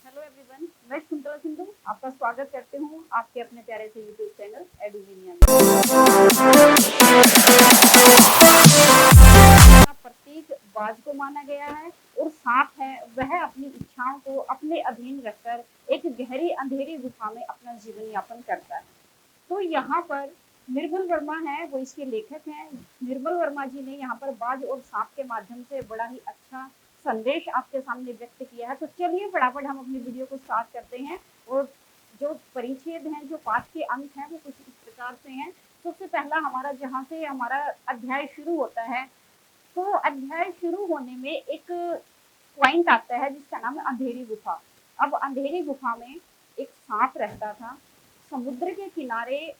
Hello everyone, मैं शकुंतला सिंधु आपका स्वागत करती हूँ आपके अपने प्यारे से यूट्यूब चैनल एडुजीनिया का प्रतीक बाज को माना गया है और सांप है वह अपनी इच्छाओं को अपने अधीन रखकर एक गहरी अंधेरी गुफा में अपना जीवन यापन करता है। तो यहाँ पर निर्मल वर्मा है, वो इसके लेखक हैं। निर्मल वर्मा जी ने यहाँ पर बाज और सांप के माध्यम से बड़ा ही अच्छा संदेश आपके सामने व्यक्त किया है। तो चलिए फटाफट हम अपनी वीडियो को स्टार्ट करते हैं। और जो परिच्छेद हैं, जो पाठ के अंक हैं, वो कुछ इस प्रकार से हैं। सबसे पहला हमारा जहाँ से हमारा अध्याय शुरू होता है, तो अध्याय शुरू होने में एक पॉइंट आता है जिसका नाम है अंधेरी गुफा। अब अंधेरी गुफा में एक सांप रहता था। समुद्र के किनारे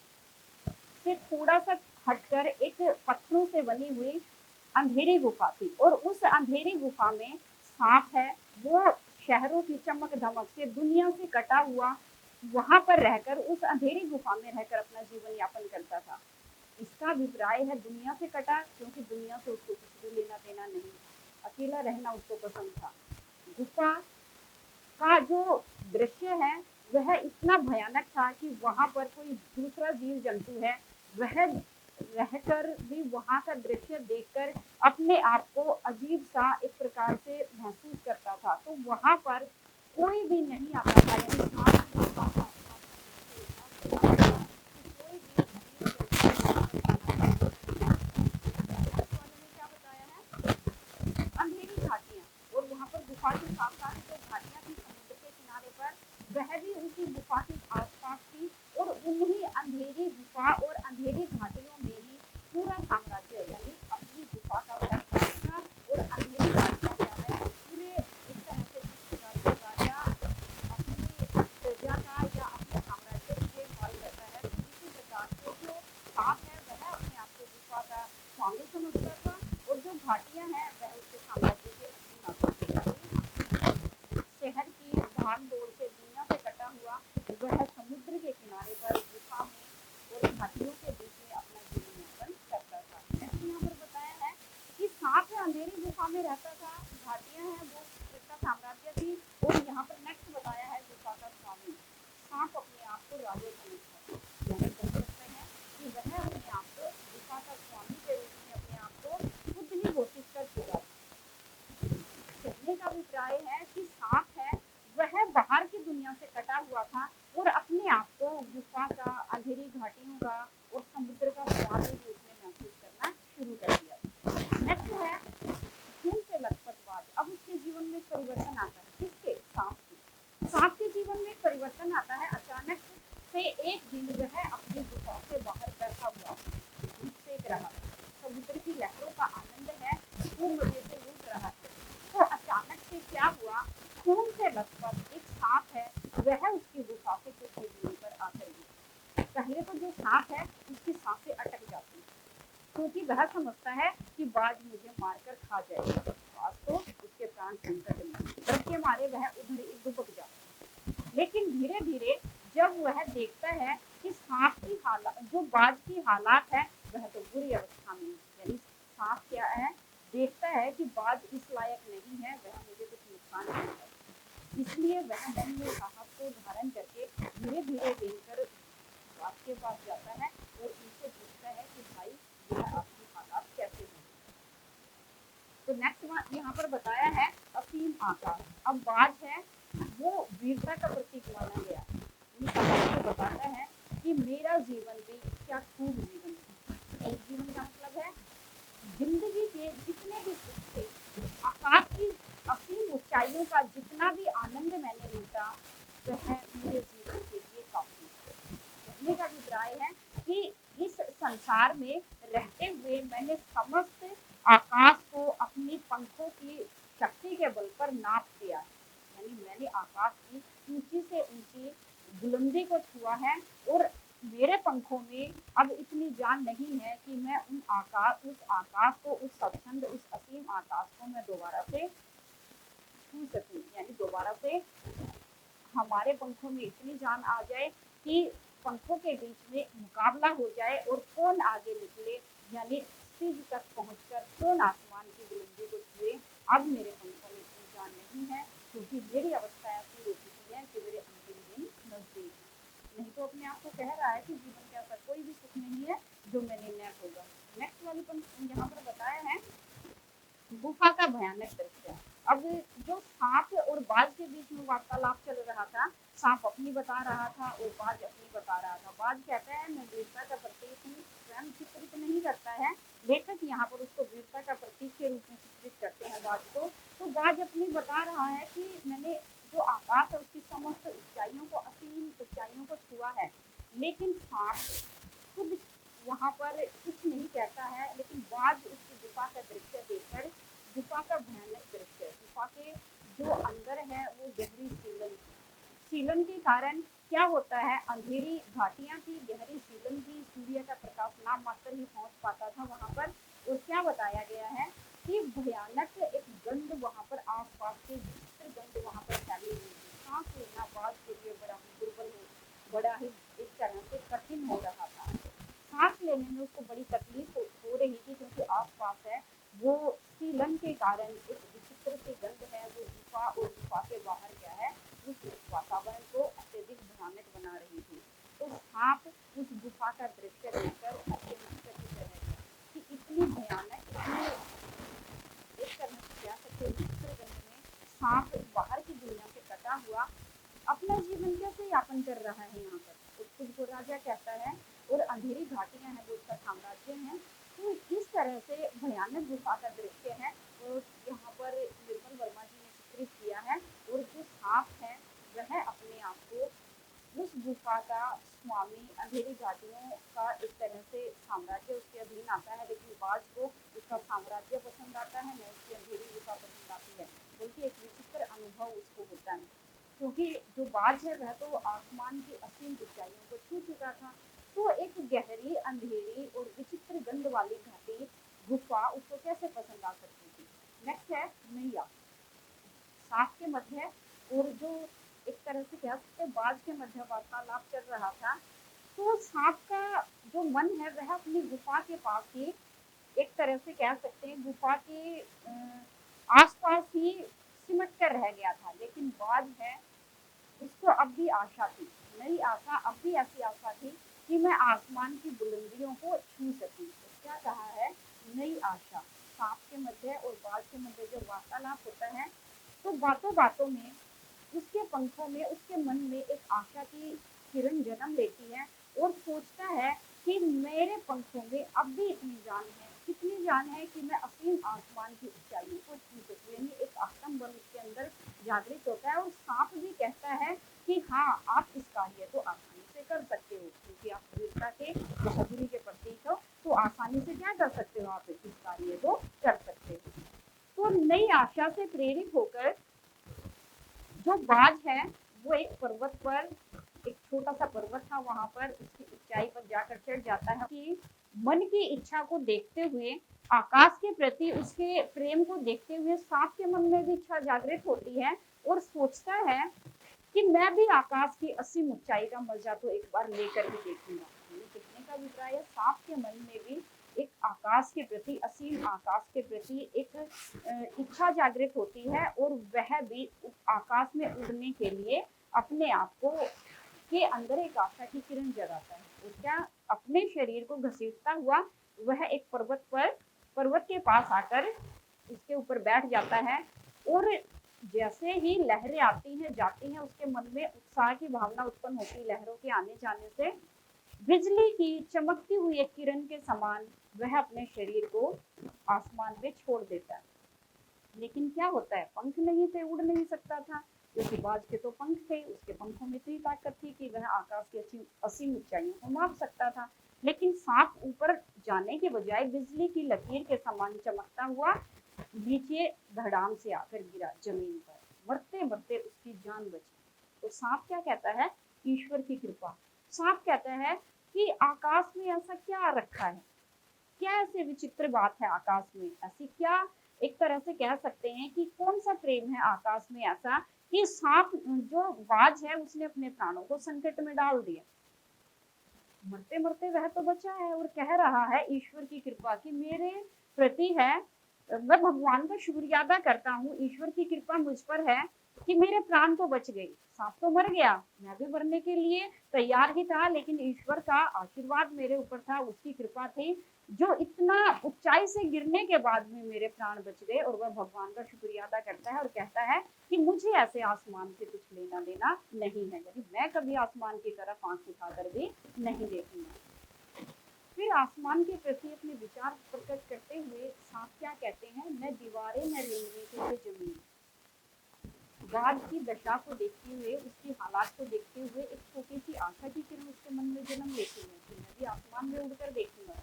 से थोड़ा सा हटकर एक पत्थरों से बनी हुई अंधेरी गुफा थी और उस अंधेरी गुफा में सांप है वो शहरों की चमक धमक से दुनिया से कटा हुआ वहां पर रहकर उस अंधेरी गुफा में रहकर अपना जीवन यापन करता था। इसका अभिप्राय है दुनिया से कटा क्योंकि दुनिया से उसको कुछ भी लेना देना नहीं, अकेला रहना उसको पसंद था। गुफा का जो दृश्य है वह इतना भयानक था कि वहां पर कोई दूसरा जीव जंतु है वह रहकर भी वहां का दृश्य देखकर अपने आप को अजीब सा एक प्रकार से महसूस करता था। तो वहां पर कोई भी नहीं आता था, यानी कोई भी क्या बताया है अंधेरी घाटियां, और वहां पर गुफा के साथ साथ जो घाटियां थी समुद्र के किनारे पर वह भी उसी गुफा के आसपास थी। और उन्हीं अंधेरी गुफा और अंधेरी घाटियों में ही पूरा साम्राज्य यानी अपनी गुफा का था। और अंधेरी घाटियां क्या है पूरे एक तरह से राजा अपनी प्रजा का या अपने साम्राज्य की देखभाल करता है। तो इसी प्रकार से जो सांप है वह अपने आप को गुफा का स्वामी समझता था और जो घाटियां हैं वह उसके साम्राज्य के अधीन आती थी। शहर की भाग दौड़ से दुनिया से कटा हुआ वह समुद्र के किनारे पर गुफा में और घाटियों के बीच में अपना जीवन यापन करता था। जैसे यहाँ पर बताया है कि सांप अंधेरी गुफा में रहता था, घाटियां हैं वो उसका साम्राज्य थी। और यहाँ पर नेक्स्ट बताया है गुफा का स्वामी। सांप अपने आप को राजा समझता था, यानी कह सकते हैं कि वह अपने आप को गुफा का स्वामी के रूप में अपने आप को खुद ही घोषित कर चुका था। कहने का अभिप्राय है कि सांप है वह बाहर की दुनिया से कटा हुआ था और अपने आप को गुफा का, अंधेरी घाटियों का और समुद्र का स्वामी रूप में महसूस करना शुरू कर दिया। नेक्स्ट है खून से लथपथवाद। अब उसके जीवन में परिवर्तन आता है, किसके? सांप के। सांप के जीवन में परिवर्तन आता है। अचानक से एक दिन वह अपनी गुफा से बाहर बैठा हुआ सेक रहा, समुद्र की लहरों का आनंद है, वो मजे से लूट रहा है। तो अचानक से क्या हुआ, खून से लथपथ एक सांप है वह उसकी गुफा से कुछ ही दूरी पर आकर गिरा। पहले तो जो सांप है उसकी सांसें अटक जाती है क्योंकि वह समझता है कि बाज मुझे मारकर खा जाएगा। बाज तो उसके प्राण संकट में, डर के मारे वह उधर ही दुबक जाता है। लेकिन धीरे धीरे जब वह देखता है कि सांप की हालत, जो बाज की हालात है वह तो बुरी अवस्था में, यानी सांप क्या है देखता है कि बाज इस लायक नहीं है, वह मुझे कुछ नुकसान करेगा। इसलिए वह मन में साहस को धारण करके धीरे धीरे देखकर बाज के पास जाता है और उनसे पूछता है कि भाई यह आपकी हालात कैसे हैं। तो नेक्स्ट यहाँ पर बताया है असीम आकाश। अब बाज है वो वीरता का प्रतीक माना गया। ये बताता है कि मेरा जीवन भी क्या खूब जीवन है। जीवन का मतलब है जिंदगी के जितने भी सुख थे, आकाश की असीम ऊंचाइयों का जितना भी आनंद मैंने लूटा वह मेरे जीवन के लिए काफी है। कहने का अभिप्राय है कि इस संसार में रहते हुए मैंने समस्त आकाश को अपनी पंखों की शक्ति के बल पर नाप दिया है, यानी मैंने आकाश की ऊंची से ऊंची बुलंदी को छुआ है और मेरे पंखों में अब इतनी जान नहीं है कि मैं उस आकाश को, उस स्वच्छंद, उस असीम आकाश को मैं दोबारा से छू सकूं, यानी दोबारा से हमारे पंखों में इतनी जान आ जाए कि पंखों के बीच में मुकाबला हो जाए और कौन आगे निकले, यानी सिज तक पहुंचकर कौन आसमान की बुलंदी को छुए। अब मेरे पंखों में इतनी जान नहीं है क्योंकि मेरी अवस्था ऐसी हो चुकी कह रहा है कि जीवन के अंदर कोई भी सुख नहीं है जो में निर्णय होगा। नेक्स्ट वाली पंक्ति यहाँ पर बताया है गुफा का भयानक दृश्य। अब जो सांप और बाज के बीच में वार्तालाप चल रहा था, सांप अपनी बता रहा था और बाज अपनी बता रहा था। बाज कहता है मैं वीरता का प्रतीक हूँ, स्वयं चित्रित नहीं करता है, लेखक यहाँ पर उसको वीरता का प्रतीक के रूप में चित्रित करते हैं बाज को। तो बाज अपनी बता रहा है कि मैंने जो आकाश है उसकी समस्त ऊंचाइयों को, असीम ऊंचाइयों को छुआ है। लेकिन सांप खुद वहाँ पर कुछ नहीं कहता है, लेकिन बाज उसकी गुफा का दृश्य देखकर, गुफा का भयानक दृश्य, गुफा के जो अंदर है वो गहरी सीलन, सीलन के कारण क्या होता है, अंधेरी घाटियां थी, गहरी सीलन थी, सूर्य का प्रकाश नाम मात्र ही पहुंच पाता था वहां पर। और क्या बताया गया है कि भयानक एक गंध वहां पर, आसपास के विचित्र गंध वहां पर फैली हुई थी। सांस लेना बाज के लिए बड़ा ही दुर्बल बड़ा ही एक तरह से कठिन हो रहा था। सांस लेने में उसको बड़ी तकलीफ हो रही थी, क्योंकि आसपास है वो सीलन के कारण एक विचित्र सी गंध है, वो गुफा और गुफा के बाहर क्या है उस वातावरण को अत्यधिक भयानक बना रही थी। तो सांप उस गुफा का दृश्य देखकर आश्चर्यचकित रह गया कि इतनी भयानक, इतनी एक तरह से कह सकते विचित्र गंध में सांप बाहर की दुनिया से कटा हुआ अपना जीवन कैसे यापन कर रहा है यहाँ पर। तो खुद को राजा कहता है और अंधेरी घाटियां हैं वो उसका साम्राज्य है। तो इस तरह से भयानक गुफा का दृश्य है और यहाँ पर निर्मल वर्मा जी ने चित्रित किया है। और जो सांप है वह अपने आप को उस गुफा का स्वामी, अंधेरी घाटियों का एक तरह से साम्राज्य उसके अधीन आता है, लेकिन बाज को उसका साम्राज्य पसंद आता है, न उसकी अंधेरी गुफा पसंद आती है, बल्कि एक विचित्र अनुभव उसको होता है। क्योंकि जो बाज है वह तो आसमान की असीम ऊंचाइयों को छू चुका था, तो एक गहरी, अंधेरी और विचित्र गंध वाली घाटी गुफा उसको कैसे पसंद आ सकती थी। नेक्स्ट है नैया। सांप के मध्य और जो एक तरह से कह सकते बाज के मध्य वार्तालाप चल रहा था, तो सांप का जो मन है वह अपनी गुफा के पास ही, एक तरह से कह सकते हैं गुफा के आसपास ही सिमट कर रह गया था। लेकिन बाज है उसको अब भी आशा थी, नई आशा, अब भी ऐसी आशा थी कि मैं आसमान की बुलंदियों को छू सकूं। तो क्या कहा है, नई आशा। सांप के मध्य और बाज के मध्य जो वार्तालाप होता है, तो बातों बातों में उसके पंखों में, उसके मन में एक आशा की किरण जन्म लेती है और सोचता है कि मेरे पंखों में अब भी इतनी जान है, कितनी जान है कि मैं असीम आसमान की ऊंचाइयों को छू सकूं। यानी एक आत्म बल उसके अंदर जागृत होता है। और सांप भी कहता है कि हाँ आप इस कार्य को आसानी से कर सकते हो, क्योंकि आप वीरता के, बहादुरी के प्रतीक हो, तो आसानी से क्या कर सकते हो, आप इस कार्य को कर सकते हो। तो नई आशा से प्रेरित होकर जो बाज है वो एक पर्वत पर, एक छोटा सा पर्वत था वहां पर, उसकी ऊंचाई पर जाकर चढ़ जाता है कि मन की इच्छा को देखते हुए, आकाश के प्रति उसके प्रेम को देखते हुए सांप के मन में भी इच्छा जागृत होती है और सोचता है कि मैं भी आकाश की असीम ऊंचाई का मजा तो एक बार लेकर ही देखूंगा। देखने का अभिप्राय है सांप के मन में भी एक आकाश के प्रति, असीम आकाश के प्रति एक इच्छा जागृत होती है और वह भी आकाश में उड़ने के लिए अपने आप को के अंदर एक आशा की किरण जगाता है। और क्या अपने शरीर को घसीटता हुआ वह एक पर्वत के पास आकर उसके ऊपर बैठ जाता है। और जैसे ही लहरें आती हैं जाती हैं, उसके मन में उत्साह की भावना उत्पन्न होती है लहरों के आने जाने से। बिजली की चमकती हुई एक किरण के समान वह अपने शरीर को आसमान में छोड़ देता है। लेकिन क्या होता है, पंख नहीं थे, उड़ नहीं सकता था, क्योंकि बाज के तो पंख थे, उसके पंखों में इतनी ताकत थी कि वह आकाश की असीम ऊंचाइयों को माप सकता था। लेकिन सांप ऊपर जाने के बजाय बिजली की लकीर के समान चमकता हुआ नीचे धड़ाम से आकर गिरा जमीन पर, मरते मरते उसकी जान बची। तो सांप क्या कहता है, ईश्वर की कृपा। सांप कहता है कि आकाश में ऐसा क्या रखा है, क्या ऐसी विचित्र बात है आकाश में, ऐसी क्या एक तरह से कह सकते हैं कि कौन सा प्रेम है आकाश में ऐसा कि सांप जो बाज है उसने अपने प्राणों को संकट में डाल दिया। मरते मरते वह तो बचा है और कह रहा है ईश्वर की कृपा की मेरे प्रति है, मैं भगवान का शुक्रिया अदा करता हूँ, ईश्वर की कृपा मुझ पर है कि मेरे प्राण तो बच गए, सांप तो मर गया, मैं भी मरने के लिए तैयार ही था, लेकिन ईश्वर का आशीर्वाद मेरे ऊपर था, उसकी कृपा थी, जो इतना ऊंचाई से गिरने के बाद में मेरे प्राण बच गए। और वह भगवान का शुक्रिया अदा करता है और कहता है कि मुझे ऐसे आसमान से कुछ लेना देना नहीं है, यानी मैं कभी आसमान की तरफ आंख उठाकर भी नहीं देखूंगा। फिर आसमान के प्रति अपने विचार प्रकट करते हुए सांप क्या कहते हैं, न दीवारें न रेंगने के लिए जमीन। गाद की दशा को देखते हुए, उसकी हालात को देखते हुए एक छोटी सी आशा की किरण उसके मन में जन्म लेती है कि मैं भी आसमान में उड़कर देखूंगा।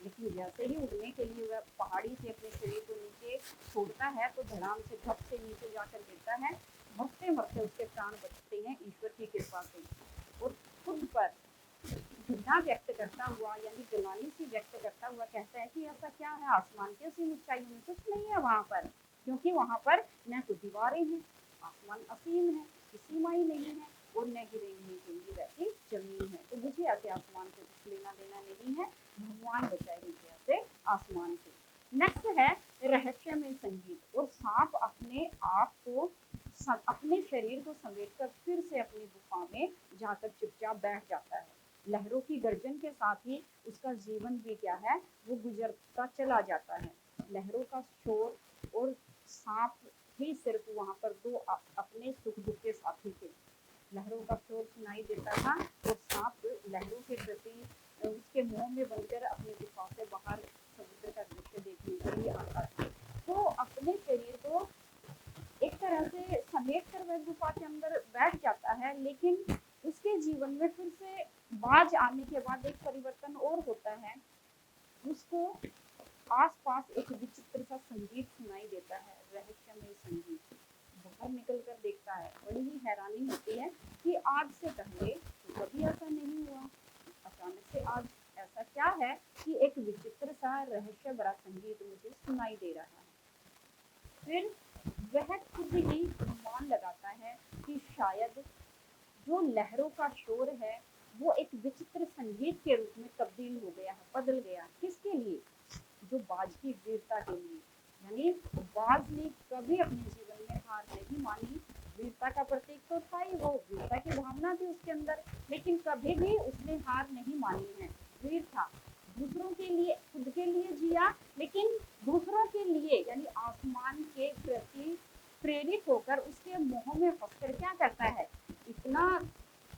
लेकिन जैसे ही उड़ने के लिए वह पहाड़ी से अपने शरीर को नीचे छोड़ता है तो धड़ाम से धप से नीचे जाकर गिरता है। मरते मरते उसके प्राण बचते हैं ईश्वर की कृपा से। और खुद पर घृणा व्यक्त करता हुआ, यानी जलानी सी व्यक्त करता हुआ कहता है कि ऐसा क्या है, आसमान की असीम ऊंचाइयों में कुछ नहीं है वहां पर, क्योंकि वहां पर न तो दीवारें हैं, आसमान असीम है, उसकी सीमा ही नहीं है, और न ही रेंगने के लिए वैसी जमीन है। तो मुझे ऐसे आसमान से कुछ लेना देना नहीं है, भगवान बचाए मुझे ऐसे आसमान से। नेक्स्ट है रहस्यमय संगीत। और सांप अपने आप को, अपने शरीर को समेटकर फिर से अपनी गुफा में जाकर चुपचाप बैठ जाता है। लहरों की गर्जन के साथ ही उसका जीवन भी क्या है, वो गुजरता चला जाता है। लहरों का शोर और सांप ही सिर्फ वहां पर दो अपने सुख दुख के साथी थे। लहरों का शोर सुनाई देता था और सांप लहरों के प्रति उसके मुंह में बनकर अपनी गुफा से बाहर समुद्र का दृश्य देखने के लिए आता था। तो अपने शरीर को एक तरह से समेट कर वह गुफा के अंदर बैठ जाता है, लेकिन उसके जीवन में फिर से बाज आने के बाद एक परिवर्तन और होता है। उसको आसपास एक विचित्र सा संगीत सुनाई देता है, रहस्यमय संगीत। बाहर निकल कर देखता है, बड़ी ही हैरानी होती है कि आज से पहले तो कभी ऐसा नहीं हुआ, अचानक से आज ऐसा क्या है कि एक विचित्र सा रहस्य भरा संगीत मुझे सुनाई दे रहा है। फिर वह खुद ही अनुमान लगाता है कि शायद जो लहरों का शोर है वो एक विचित्र संगीत के रूप में तब्दील हो गया है, बदल गया। किसके लिए? जो बाज की वीरता के लिए। यानी बाज ने कभी अपने जीवन में हार नहीं मानी, वीरता का प्रतीक तो था ही, वो वीरता की भावना थी उसके अंदर, लेकिन कभी भी उसने हार नहीं मानी है, वीर था। दूसरों के लिए, खुद के लिए जिया, लेकिन दूसरों के लिए, यानी आसमान के प्रति प्रेरित होकर उसके मोह में फंसकर क्या करता है, इतना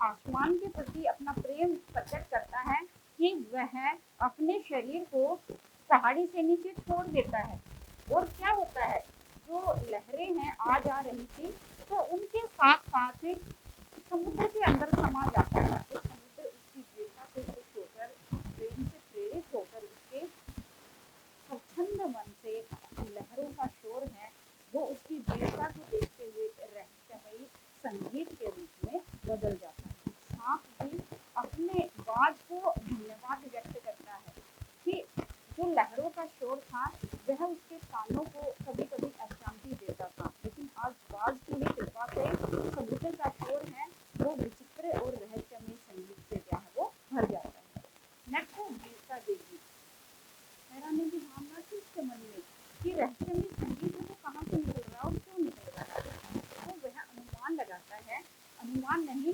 आसमान के प्रति अपना प्रेम प्रकट करता है कि वह अपने शरीर को पहाड़ी से नीचे छोड़ देता है। और क्या होता है, जो लहरें हैं आ जा रही थी तो उनके साथ साथ समुद्र के अंदर समा जाता है। तो समुद्र उसकी वीरता से खुश होकर, प्रेम से प्रेरित होकर उसके स्वच्छंद मन से लहरों का शोर है वो उसकी वीरता को देखते हुए रहस्यमयी संगीत के रूप में बदल जाता है। सांप भी अपने बाज को धन्यवाद व्यक्त करता है कि जो लहरों का शोर था वह उसके कानों को कभी कभी अशांति देता था, लेकिन आज बाज की ही कृपा से समुद्र का शोर है वो विचित्र और रहस्यमय संगीत से क्या है वो भर जाता है। नेक्स्ट है वीरता देवी। हैरानी की भावना थी उसके मन में कि रहस्यमय संगीत वो कहाँ से निकल रहा है और क्यों निकल रहा है। तो वह अनुमान लगाता है, अनुमान नहीं